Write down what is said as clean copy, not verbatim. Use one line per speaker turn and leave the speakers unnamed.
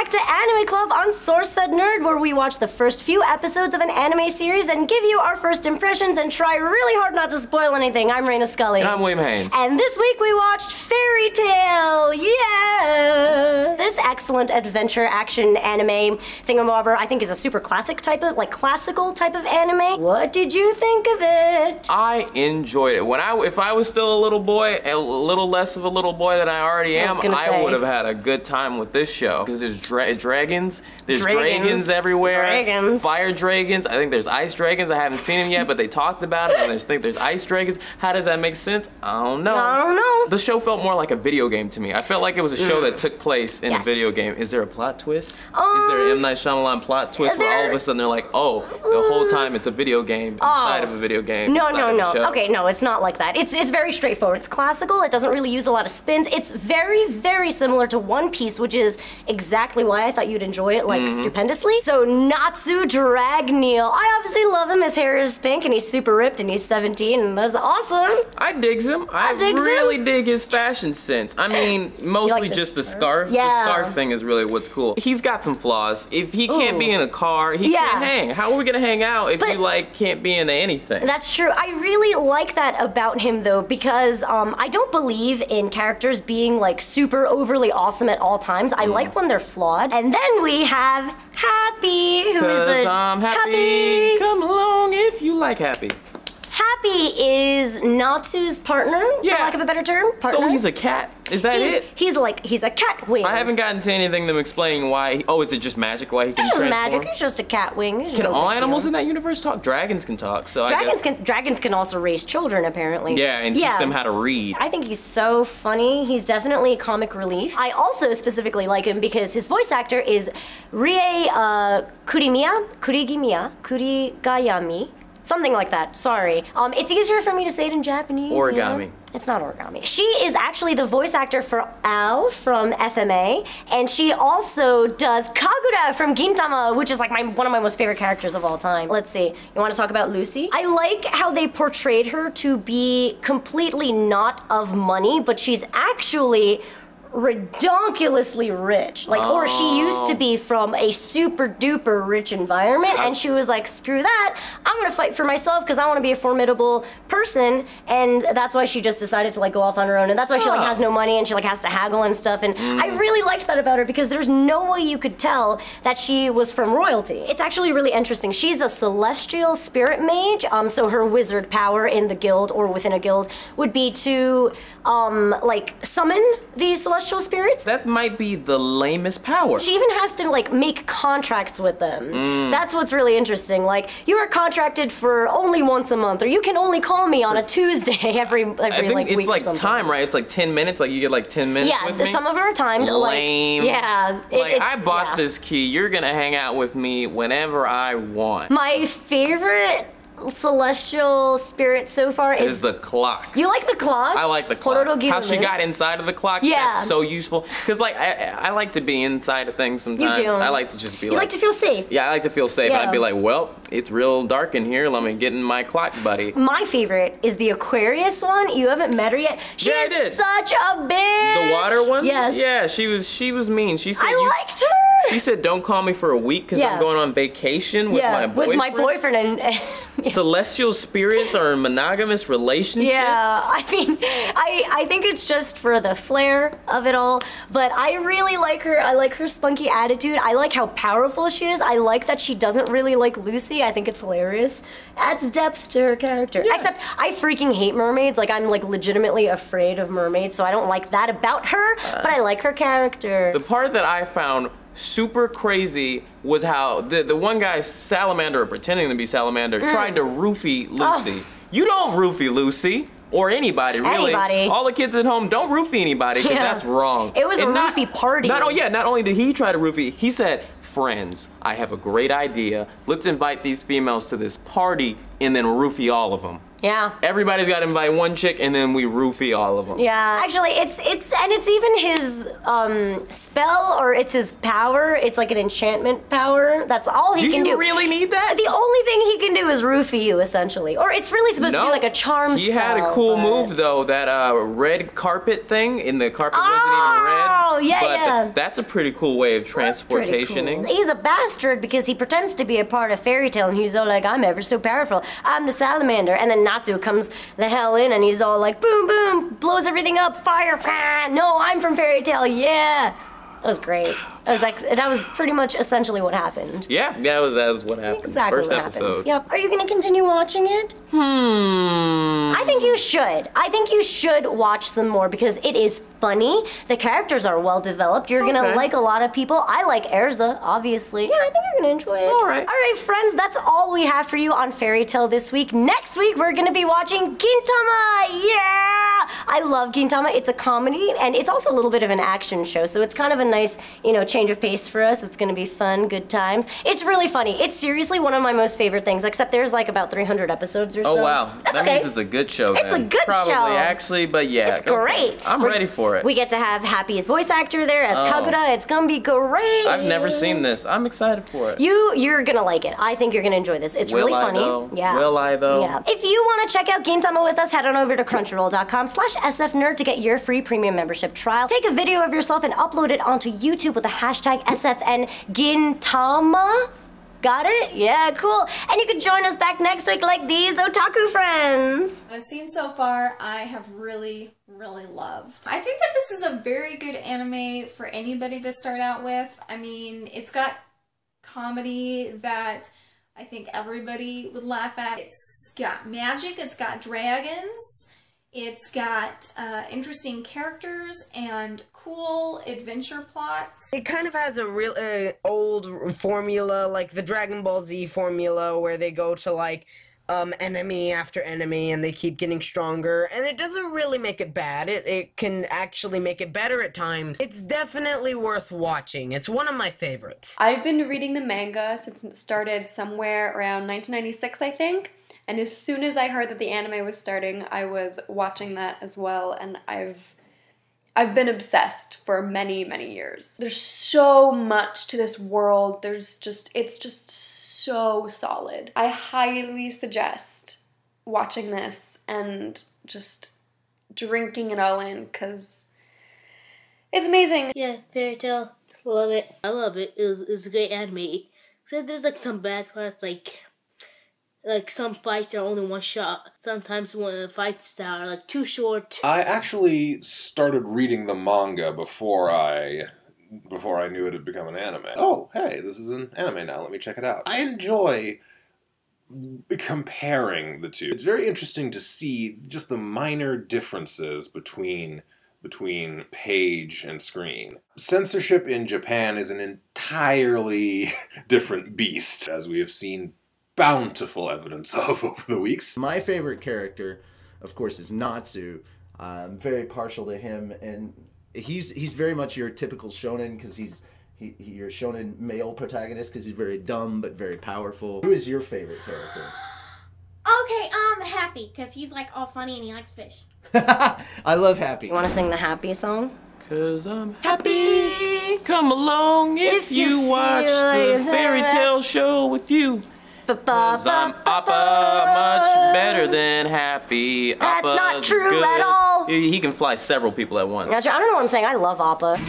back to Anime Club on SourceFedNerd, where we watch the first few episodes of an anime series and give you our first impressions and try really hard not to spoil anything. I'm Raina Scully.
And I'm William Haynes.
And this week we watched Fairy Tail! Yeah! This excellent adventure action anime thingamabobber I think is a super classic type of, like, classical type of anime. What did you think of it?
I enjoyed it. If I was still a little boy, a little less of a little boy than I already am, I would have had a good time with this show. Because there's dragons, there's dragons everywhere.
Dragons.
Fire dragons. I think there's ice dragons. I haven't seen them yet, but they talked about it, and I think there's ice dragons. How does that make sense? I don't know.
I don't know.
The show felt more like a video game to me. I felt like it was a show that took place in a video game. Is there a plot twist? Is there an M. Night Shyamalan plot twist where all of a sudden they're like, oh, the whole time it's a video game inside of a video game?
No. Okay, no, it's not like that. It's very straightforward. It's classical. It doesn't really use a lot of spins. It's very, very similar to One Piece, which is exactly why I thought you'd enjoy it, like, stupendously. So, Natsu Dragneel. I obviously love him. His hair is pink, and he's super ripped, and he's 17, and that's awesome.
I digs him. I really dig his fashion sense. I mean, mostly just the scarf.
Yeah.
The scarf thing is really what's cool. He's got some flaws. If he can't be in a car, he can't hang. How are we gonna hang out if you, like, can't be into anything?
That's true. I really like that about him, though, because I don't believe in characters being, like, super overly awesome at all times. I like when they're flawed. And then we have Happy, who is a
I'm happy. Come along if you like Happy.
Happy is Natsu's partner, for lack of a better term. Partner.
So he's a cat? Is that it?
He's a cat wing.
I haven't gotten to anything them explaining why. Is it just magic? Why he can transform?
It's just magic. It's just a cat wing.
Can all animals in that universe talk? Dragons can talk. So
dragons can also raise children, apparently.
Yeah, and teach them how to read.
I think he's so funny. He's definitely a comic relief. I also specifically like him because his voice actor is Rie Kurigayami. Something like that, sorry. It's easier for me to say it in Japanese.
Origami.
You know? It's not origami. She is actually the voice actor for Al from FMA, and she also does Kagura from Gintama, which is like one of my most favorite characters of all time. Let's see, you wanna talk about Lucy? I like how they portrayed her to be completely not of money, but she's actually redonkulously rich, like, or she used to be from a super duper rich environment, and she was like, screw that, I'm gonna fight for myself because I want to be a formidable person, and that's why she just decided to, like, go off on her own, and that's why she, like, has no money and she, like, has to haggle and stuff, and I really liked that about her because there's no way you could tell that she was from royalty. It's actually really interesting. She's a celestial spirit mage, so her wizard power in the guild or within a guild would be to like, summon these celestial spirits.
That might be the lamest power.
She even has to, like, make contracts with them. That's what's really interesting. Like, you are contracted for only once a month, or you can only call me on a Tuesday every
I think
like,
it's
week
like
or something.
time, right? It's like 10 minutes. Like, you get like 10 minutes with me?
Some of them are timed.
Lame.
Like, yeah.
I bought this key. You're gonna hang out with me whenever I want.
My favorite celestial spirit so far is
the clock.
You like the clock?
I like the clock. How she got inside of the clock, that's so useful. Because, like, I like to be inside of things sometimes.
You do.
I like to just be
You like to feel safe.
Yeah, I like to feel safe. I'd be like, well, it's real dark in here. Let me get in my clock, buddy.
My favorite is the Aquarius one. You haven't met her yet. She is such a bitch.
The water one?
Yes.
Yeah, she was mean. She said
I liked her.
She said, don't call me for a week because I'm going on vacation with my boyfriend.
With my boyfriend and
Celestial spirits are in monogamous relationships?
Yeah, I mean, I think it's just for the flair of it all, but I really like her. I like her spunky attitude. I like how powerful she is. I like that she doesn't really like Lucy. I think it's hilarious. Adds depth to her character. Yeah. Except I freaking hate mermaids. Like, I'm, like, legitimately afraid of mermaids, so I don't like that about her, but I like her character.
The part that I found super crazy was how the one guy, Salamander, or pretending to be Salamander, tried to roofie Lucy. You don't roofie Lucy. Or anybody, really.
Anybody.
All the kids at home, don't roofie anybody, because that's wrong.
It was a roofie party.
Not only did he try to roofie, he said, friends, I have a great idea. Let's invite these females to this party and then roofie all of them.
Yeah.
Everybody's got to invite one chick, and then we roofie all of them.
Yeah. Actually, it's even his spell, or it's his power. It's like an enchantment power. That's all he can do.
Do you really need that?
The only thing he can do is roofie you, essentially. Or it's really supposed to be like a charm spell.
He had a cool move, though. That red carpet thing, in the carpet wasn't even red.
Oh, yeah,
but that's a pretty cool way of transportationing.
Cool. He's a bastard because he pretends to be a part of Fairy Tale, and he's all like, I'm ever so powerful. I'm the salamander. And then Natsu comes the hell in, and he's all like, boom, boom, blows everything up, fire, no, I'm from Fairy Tale, yeah. That was great. That was pretty much essentially what happened.
Yeah, that was what happened.
Exactly
First
what
episode.
happened. Yep. Are you gonna continue watching it? I think you should. I think you should watch some more because it is funny. The characters are well developed. You're gonna like a lot of people. I like Erza, obviously. Yeah, I think you're gonna enjoy it.
All right.
All right, friends, that's all we have for you on Fairy Tale this week. Next week, we're gonna be watching Gintama! Yeah! I love Gintama. It's a comedy, and it's also a little bit of an action show, so it's kind of a nice, change of pace for us. It's gonna be fun, good times. It's really funny. It's seriously one of my most favorite things, except there's like about 300 episodes or so.
Oh, wow.
That's
that means it's a good show,
It's a good
Probably,
show.
actually, but yeah.
It's great.
I'm ready for it.
We get to have Happy's voice actor there as Kagura. It's gonna be great.
I've never seen this. I'm excited for it.
You're gonna like it. I think you're gonna enjoy this. It's really funny. Yeah.
Will I, though?
Yeah. If you want to check out Gintama with us, head on over to crunchyroll.com/SFNerd to get your free premium membership trial. Take a video of yourself and upload it onto YouTube with the hashtag SFNGintama. Got it? Yeah, cool. And you can join us back next week like these otaku friends.
What I've seen so far, I have really loved. I think that this is a very good anime for anybody to start out with. I mean, it's got comedy that I think everybody would laugh at. It's got magic, it's got dragons, it's got interesting characters and cool adventure plots.
It kind of has a real old formula, like the Dragon Ball Z formula, where they go to like enemy after enemy and they keep getting stronger, and it doesn't really make it bad. It can actually make it better at times. It's definitely worth watching. It's one of my favorites.
I've been reading the manga since it started somewhere around 1996, I think. And as soon as I heard that the anime was starting, I was watching that as well, and I've been obsessed for many years. There's so much to this world. It's just so solid. I highly suggest watching this and just drinking it all in, because it's amazing.
Yeah, Fairy Tale, love it. I love it. It's a great anime. So there's like some bad parts, like some fights are only one shot. Sometimes when the fights are like too short.
I actually started reading the manga before I knew it had become an anime. Oh, hey, this is an anime now. Let me check it out. I enjoy comparing the two. It's very interesting to see just the minor differences between page and screen. Censorship in Japan is an entirely different beast, as we have seen bountiful evidence of over the weeks.
My favorite character, of course, is Natsu. I'm very partial to him, and he's very much your typical shonen because he's your shonen male protagonist because he's very dumb but very powerful. Who is your favorite character?
Okay, Happy, because he's like all funny and he likes fish.
I love Happy.
You want to sing the Happy song?
'Cause I'm happy. Come along if you watch the Fairy Tale show with you. 'Cause I'm Appa, much better than Happy.
That's
Appa's
not true
good.
at all.
He can fly several people at once.
I don't know what I'm saying. I love Appa.